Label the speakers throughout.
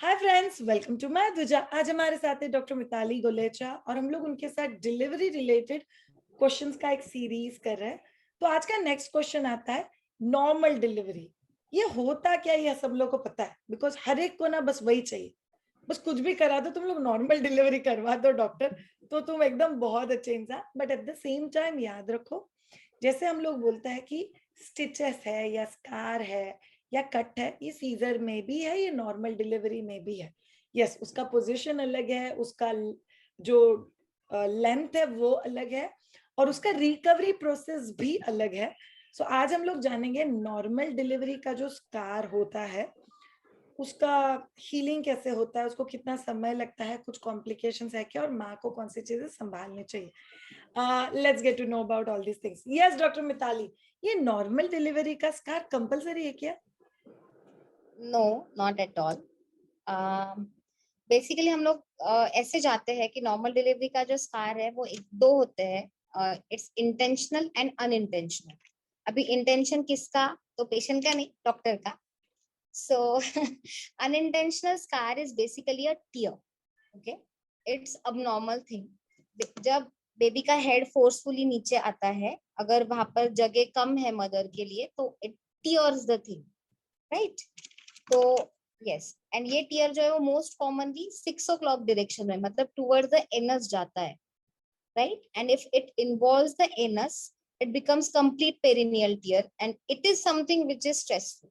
Speaker 1: Hi friends, welcome to my दुजा। आज हमारे साथ है डॉक्टर मिताली गोलेचा और हम लोग उनके साथ डिलीवरी रिलेटेड क्वेश्चंस का एक सीरीज कर रहे हैं। तो आज का नेक्स्ट क्वेश्चन आता है, नॉर्मल डिलीवरी ये होता क्या है? ये सब लोगों को पता है, बिकॉज हर एक को ना बस वही चाहिए, बस कुछ भी करा दो, तुम लोग नॉर्मल डिलीवरी करवा दो डॉक्टर, तो तुम एकदम बहुत अच्छे इंसान। But at the same time याद रखो, जैसे हम लोग बोलते हैं कि स्टिचेस है या स्कार है या कट है, ये सीजर में भी है, ये नॉर्मल डिलीवरी में भी है। यस, उसका पोजीशन अलग है, उसका जो लेंथ है वो अलग है, और उसका रिकवरी प्रोसेस भी अलग है। सो आज हम लोग जानेंगे नॉर्मल डिलीवरी का जो स्कार होता है उसका हीलिंग कैसे होता है, उसको कितना समय लगता है, कुछ कॉम्प्लिकेशंस है क्या, और माँ को कौन सी चीजें संभालनी चाहिए। Let's get to know about all this things. Yes doctor Mitali, ये नॉर्मल डिलीवरी का स्कार कंपलसरी है क्या?
Speaker 2: No, not at all. Basically हम लोग ऐसे जाते हैं कि नॉर्मल डिलीवरी का जो स्कार है वो एक दो होते हैं। It's intentional and unintentional. अभी इंटेंशन किसका? तो पेशेंट का नहीं, डॉक्टर का। So unintentional scar is basically a tear. Okay, it's a normal thing. जब बेबी का हेड फोर्सफुली नीचे आता है, अगर वहां पर जगह कम है मदर के लिए, तो it tears the thing, right? तो यस, एंड ये टीयर जो है वो मोस्ट कॉमनली 6 o'clock डायरेक्शन में, मतलब टुवर्ड्स द एनस जाता है, right? And if it involves the anus, it becomes complete perennial tier and it is something which is stressful.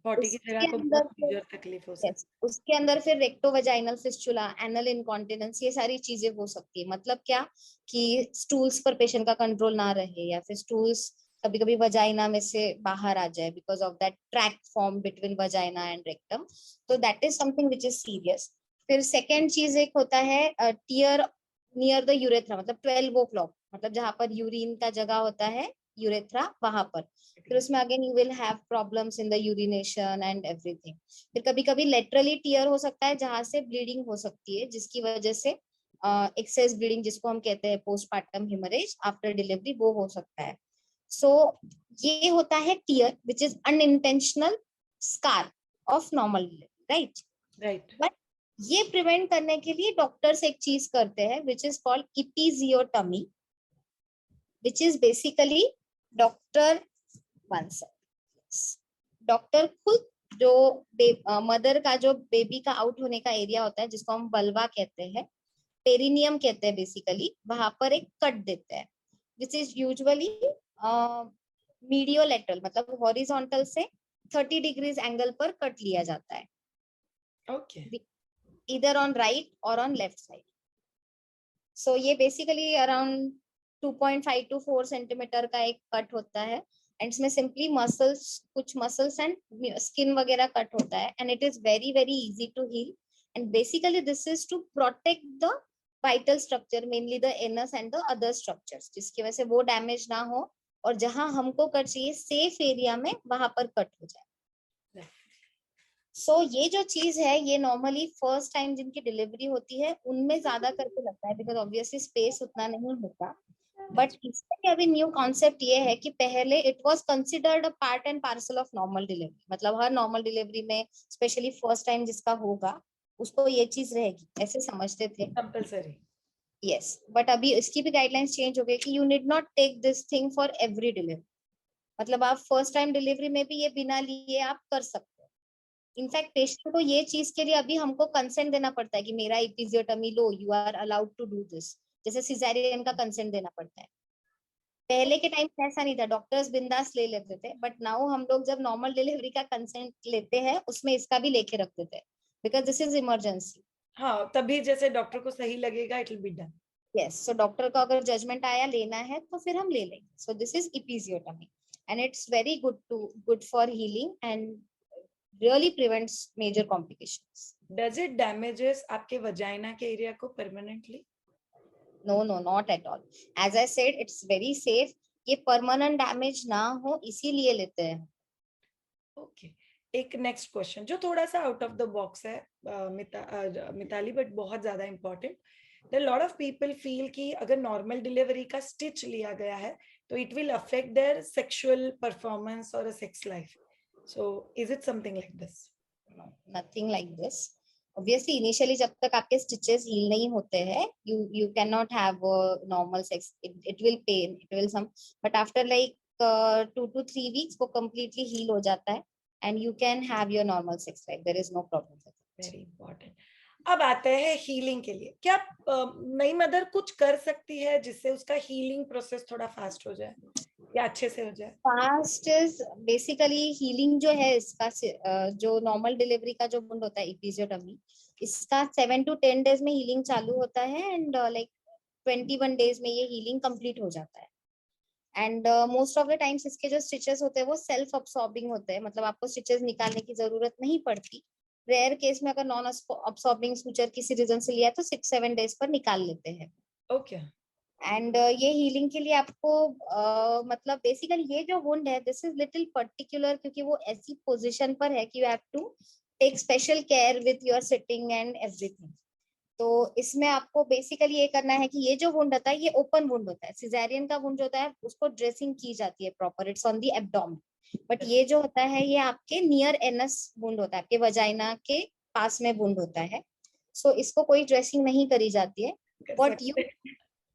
Speaker 1: Potty की जगह
Speaker 2: उसके
Speaker 1: को बहुत
Speaker 2: अंदर फिर
Speaker 1: सीवियर तकलीफ हो सकती
Speaker 2: yes, उसके अंदर फिर रेक्टोवेजाइनल फिस्चुला, एनल इनकॉन्टिनेंस, ये सारी चीजें हो सकती है। मतलब क्या कि स्टूल्स पर पेशेंट का कंट्रोल ना रहे, या फिर स्टूल्स कभी कभी वजाइना में से बाहर आ जाए because of that tract form between vagina and rectum. तो that is something which is serious. फिर सेकेंड चीज एक होता है टीयर नियर द यूरेथ्रा, मतलब 12 o'clock, मतलब जहां पर यूरिन का जगह होता है, यूरेथ्रा, वहां पर। फिर
Speaker 1: है।
Speaker 2: उसमें again you will have problems in the urination and everything. फिर कभी कभी लेटरली टीयर हो सकता है, जहां से ब्लीडिंग हो सकती है, जिसकी वजह से एक्सेस ब्लीडिंग, जिसको हम कहते हैं पोस्टपार्टम हेमरेज आफ्टर डिलीवरी, वो हो सकता है। सो ये होता है tear which is unintentional scar of normal delivery, right?
Speaker 1: Right.
Speaker 2: But ये प्रिवेंट करने के लिए डॉक्टर्स एक चीज करते हैं which is called episiotomy, which is basically doctor one doctor खुद जो मदर का जो बेबी का आउट होने का एरिया होता है, जिसको हम बल्वा कहते हैं, पेरिनियम कहते हैं बेसिकली, वहां पर एक कट देते हैं विच इज यूजुअली मीडियोलेटरल, मतलब हॉरिजॉन्टल से 30 डिग्रीज एंगल पर कट लिया जाता है,
Speaker 1: ओके।
Speaker 2: इधर ऑन राइट और ऑन लेफ्ट साइड। सो ये बेसिकली अराउंड 2.5 to 4 सेंटीमीटर का एक कट होता है, एंड इसमें सिंपली मसल्स, कुछ मसल्स एंड स्किन वगैरह कट होता है, and it is very very easy to heal. And basically this is to protect the vital structure, mainly the anus and the other structures, जिसकी वजह से वो damage ना हो, और जहां हमको कट चाहिए सेफ एरिया में, वहां पर कट हो जाए। सो ये जो चीज है, ये नॉर्मली फर्स्ट टाइम जिनकी डिलीवरी होती है उनमें ज्यादा करके लगता है, बिकॉज ऑब्वियसली स्पेस उतना नहीं होता। बट इसमें अभी न्यू कॉन्सेप्ट ये है कि पहले it was considered a part and parcel of normal delivery, मतलब हर नॉर्मल डिलीवरी में स्पेशली फर्स्ट टाइम जिसका होगा उसको ये चीज रहेगी, ऐसे समझते थे।
Speaker 1: कंपलसरी।
Speaker 2: यस, बट अभी इसकी भी गाइडलाइंस चेंज हो गई कि you need not take this thing for every delivery. मतलब आप फर्स्ट टाइम डिलीवरी में भी ये बिना लिए आप कर सकते हो। इनफैक्ट पेशेंट को ये चीज के लिए अभी हमको कंसेंट देना पड़ता है कि मेरा इपिजियोटमी लो, you are allowed to do this, जैसे सिजेरियन का कंसेंट देना पड़ता है। पहले के टाइम में ऐसा नहीं था, डॉक्टर्स बिंदास ले लेते थे, बट नाउ हम लोग जब नॉर्मल डिलीवरी का कंसेंट लेते हैं उसमें इसका भी लेके रखते थे, बिकॉज दिस इज इमरजेंसी।
Speaker 1: हाँ, तभी जैसे डॉक्टर को सही लगेगा, it will be done.
Speaker 2: Yes, so doctor को अगर जजमेंट आया लेना है तो फिर हम ले लेंगे। So this is episiotomy, and it's very good for healing and really prevents major complications.
Speaker 1: Does it damages आपके वजाइना के एरिया को permanently?
Speaker 2: No no, not at all. As I said, it's very safe. ये permanent damage ना हो इसीलिए लेते हैं।
Speaker 1: Okay. एक नेक्स्ट क्वेश्चन जो थोड़ा सा आउट ऑफ द बॉक्स है, मिताली, बट बहुत ज्यादा important. There lot of people feel कि अगर नॉर्मल डिलीवरी का स्टिच लिया गया है तो it will affect their sexual performance और sex life. So is it something like this?
Speaker 2: Nothing like this. Obviously, initially जब तक आपके stitches heal नहीं होते हैं, you cannot have a normal sex. It will pain, it will some, but after like 2 to 3 weeks वो completely heal हो जाता है, and you can have your normal sex life. There is no problem with it.
Speaker 1: Very important. अब आते हैं healing के लिए. क्या नई मदर कुछ कर सकती है जिससे उसका हीलिंग प्रोसेस थोड़ा फास्ट हो जाए या अच्छे से हो जाए?
Speaker 2: फास्ट इज बेसिकली हीलिंग जो है इसका जो नॉर्मल डिलीवरी का जो वुंड होता है एपिजियोटमी, इसका 7 to 10 डेज में हीलिंग चालू होता है एंड लाइक 21 डेज में ये हीलिंग कंप्लीट हो जाता है. And most of the times इसके जो स्टिचेस होते हैं वो सेल्फ अब्सॉर्बिंग होते हैं, मतलब आपको स्टिचेस निकालने की जरूरत नहीं पड़ती. रेयर केस में अगर नॉन अब्सॉर्बिंग सुचर किसी रीजन से लिया है तो 6-7 डेज पर निकाल लेते हैं.
Speaker 1: ओके.
Speaker 2: एंड ये हीलिंग के लिए आपको मतलब बेसिकली ये जो वुंड है दिस इज लिटिल पर्टिकुलर, क्योंकि वो ऐसी पोजीशन पर है कि you have to take special care with your sitting and everything. तो इसमें आपको बेसिकली ये करना है कि ये जो वुंड होता है ये ओपन वुंड होता है. सिजेरियन का वुंड जो होता है उसको ड्रेसिंग की जाती है proper, it's on the abdomen. But ये जो होता है ये आपके नियर एनस वुंड होता है, आपके वजाइना के पास में वुंड होता है. सो इसको कोई ड्रेसिंग नहीं करी जाती है. What you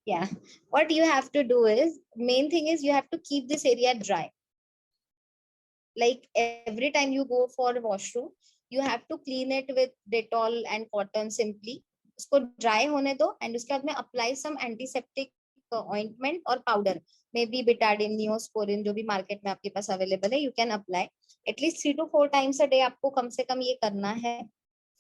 Speaker 2: Yeah, what you have to do is, main thing is you have to keep this area dry. Like every time you go for washroom, you have to clean it with Dettol and cotton simply. उसको dry होने दो and उसके बाद में apply some antiseptic ointment or powder. Maybe betadine, neosporin जो भी market में आपके पास available है, you can apply. At least 3 to 4 times a day आपको कम से कम ये करना है.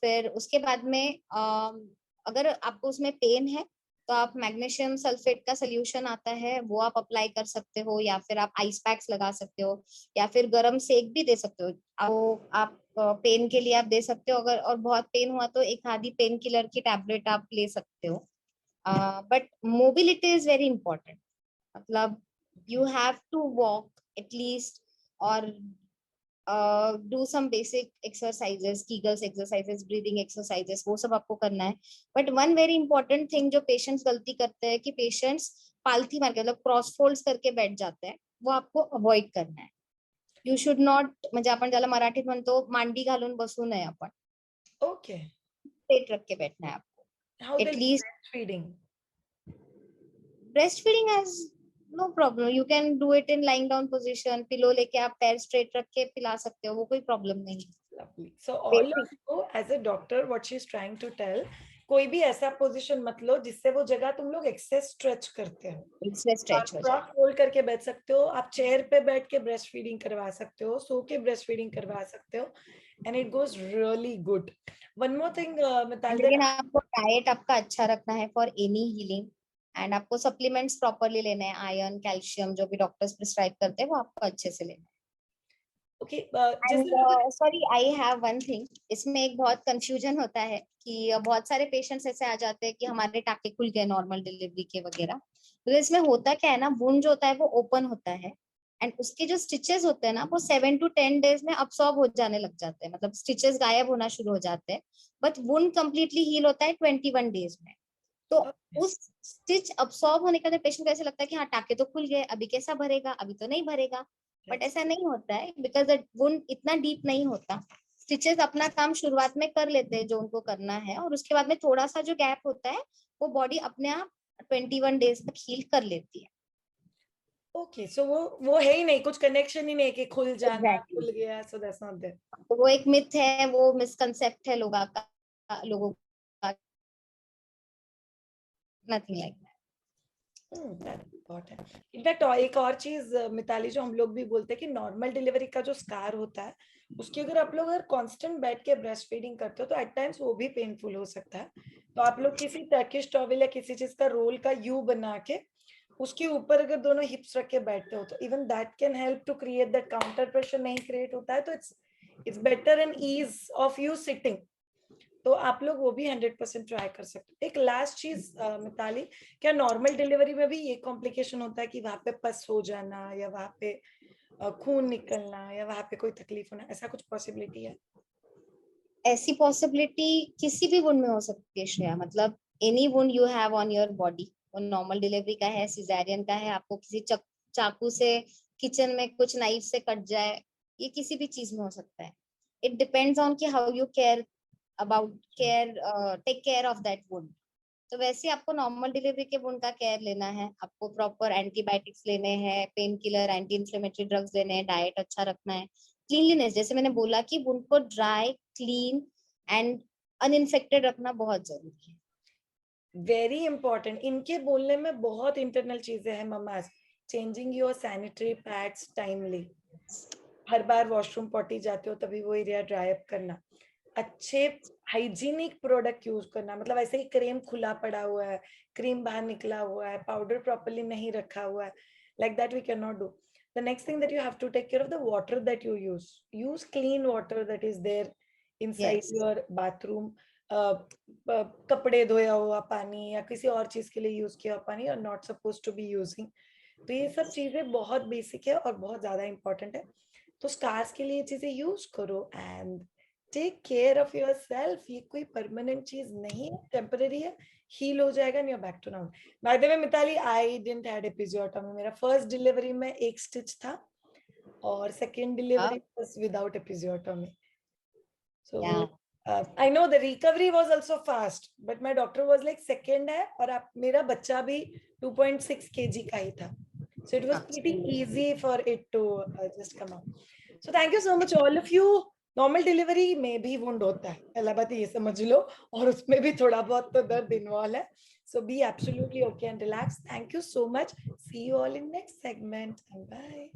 Speaker 2: फिर उसके बाद में अगर आपको उसमें पेन है तो आप मैग्नीशियम सल्फेट का सोल्यूशन आता है वो आप अप्लाई कर सकते हो, या फिर आप आइस पैक्स लगा सकते हो, या फिर गर्म सेक भी दे सकते हो. आप पेन के लिए आप दे सकते हो. अगर और बहुत पेन हुआ तो एक आधी पेन किलर की टैबलेट आप ले सकते हो. But mobility is very important. मतलब you have to walk at least और do some basic exercises, kegels exercises, breathing exercises, वो सब आपको करना है. But one very important thing जो पेशेंट्स गलती करते हैं कि पेशेंट्स पालथी मार के मतलब क्रॉस फोल्ड्स करके बैठ जाते हैं, वो आपको अवॉइड करना है. यू शुड नॉट, म्हणजे आपण ज्याला मराठीत म्हणतो मांडी घालून बसू नये, आपण
Speaker 1: ओके.
Speaker 2: स्ट्रेट रख के बैठना है आपको.
Speaker 1: How will
Speaker 2: at least
Speaker 1: breast feeding?
Speaker 2: Breast feeding has no problem. You can do it in lying down position. Pillow लेके आप पैर स्ट्रेट रख के पिला सकते हो, वो कोई प्रॉब्लम नहीं.
Speaker 1: Lovely. So all
Speaker 2: basic
Speaker 1: of you, as a doctor, what she's trying to tell, कोई भी ऐसा पोजीशन मत लो जिससे वो जगह तुम लोग एक्सेस स्ट्रेच करते हो.
Speaker 2: इसमें स्ट्रेच हो जाए.
Speaker 1: आप फोल्ड करके बैठ सकते हो, आप चेयर पे बैठ के ब्रेस्ट फीडिंग करवा सकते हो, सो के ब्रेस्ट फीडिंग करवा सकते हो, and it goes really good. One more thing Mitali,
Speaker 2: लेकिन आपको डाइट आपका अच्छा रखना है फॉर एनी हीलिंग, एंड आपको सप्लीमेंट्स प्रॉपरली लेने हैं. आयरन, कैल्शियम जो भी डॉक्टर्स प्रिस्क्राइब करते हैं वो आपको अच्छे से लेना है.
Speaker 1: Okay.
Speaker 2: Sorry, I have one thing. इसमें एक बहुत कंफ्यूजन होता है कि बहुत सारे पेशेंट्स ऐसे आ जाते हैं कि हमारे टाके खुल गए नॉर्मल डिलीवरी के वगैरह. तो इसमें होता क्या है ना, वुंड जो होता है वो ओपन होता है एंड उसके जो स्टिचेस होते हैं ना वो 7 to 10 डेज में अब्सॉर्ब हो जाने लग जाते हैं, मतलब स्टिचेस गायब होना शुरू हो जाते हैं. बट वुंड कंप्लीटली हील होता है 21 डेज में. तो उस स्टिच अब्सॉर्ब होने का पेशेंट को ऐसे लगता है कि हाँ टाके तो खुल गए, अभी कैसा भरेगा, अभी तो नहीं भरेगा. बट ऐसा नहीं होता है, बिकॉज द वुंड इतना डीप नहीं होता. स्टिचेस अपना काम शुरुआत में कर लेते हैं जो उनको करना है, और उसके बाद में थोड़ा सा जो गैप होता है वो बॉडी अपने आप 21 डेज तक हील कर लेती है.
Speaker 1: ओके. सो वो है ही नहीं, कुछ कनेक्शन ही नहीं कि खुल जाना,
Speaker 2: Exactly.
Speaker 1: खुल गया. So that's not there.
Speaker 2: तो वो एक मिथ है, वो मिसकंसेप्ट है लोगों का. नथिंग लाइक
Speaker 1: इनफैक्ट एक और चीज मिताली जो हम लोग भी बोलते हैं कि नॉर्मल डिलीवरी का जो स्कार होता है उसकी अगर आप लोग कांस्टेंट बैठ के ब्रेस्ट फीडिंग करते हो तो एट टाइम्स वो भी पेनफुल हो सकता है. तो आप लोग किसी टर्किश टॉवेल या किसी चीज का रोल का यू बना के उसके ऊपर अगर दोनों हिप्स रख के बैठते हो तो even that can help to create that counter pressure नहीं क्रिएट होता है. तो it's better and ease of you sitting. तो आप लोग वो भी 100% ट्राई कर सकते हो. एक लास्ट चीज मिताली, क्या नॉर्मल डिलीवरी में भी ये कॉम्प्लिकेशन होता है कि वहां पे पस हो जाना या वहां पे खून निकलना या वहां पे कोई तकलीफ होना, ऐसा कुछ पॉसिबिलिटी है?
Speaker 2: ऐसी पॉसिबिलिटी किसी भी वुंड में हो सकती है श्रेया. मतलब any wound you have on your body, वो नॉर्मल डिलीवरी का है, सिजेरियन का है, आपको किसी चाकू से किचन में कुछ नाइफ से कट जाए, ये किसी भी चीज में हो सकता है. It depends on कि how you care about take care of that wound. तो वैसे आपको नॉर्मल डिलीवरी के वुंड का केयर लेना है, आपको प्रॉपर एंटीबायोटिक्स लेने हैं, pain killer, anti inflammatory drugs लेने हैं, डाइट अच्छा रखना है, क्लीनलीनेस जैसे मैंने बोला कि वुंड को ड्राई, क्लीन एंड अनइंफेक्टेड रखना बहुत जरूरी है।
Speaker 1: Very important. इनके बोलने में बहुत इंटरनल चीजें हैं Mama's. Changing your sanitary pads timely, her bar washroom potty जाते हो तभी वो एरिया ड्राई अप करना, अच्छे हाइजीनिक प्रोडक्ट यूज करना, मतलब ऐसे ही क्रीम खुला पड़ा हुआ है, क्रीम बाहर निकला हुआ है, पाउडर प्रॉपर्ली नहीं रखा हुआ है, like that we cannot do. The next thing that you have to take care of the water that you use clean water that is there inside
Speaker 2: Yes.
Speaker 1: your bathroom. कपड़े धोया हुआ पानी या किसी और चीज के लिए यूज किया हुआ पानी और not suppose to be using. तो ये सब चीजें बहुत बेसिक है और बहुत ज्यादा इंपॉर्टेंट है। तो स्कार्स के लिए चीजें यूज करो and take care of yourself. ये कोई परमानेंट चीज नहीं है, टेम्पररी है, हील हो जाएगा and you are back to normal. By the way Mitali, I didn't had episiotomy. मेरा फर्स्ट डिलीवरी में एक स्टिच था और second delivery was without episiotomy. So I know the recovery was also fast, but my doctor was like second है और आप मेरा बच्चा भी 2.6 kg का ही था, so it was pretty easy for it to just come out. So thank you so much all of you. Normal delivery में भी वुंड होता है, पहला बात ये समझ लो, और उसमें भी थोड़ा बहुत तो दर्द इन्वॉल्व है. So be absolutely okay and relax. Thank you so much. See you all in next segment and bye.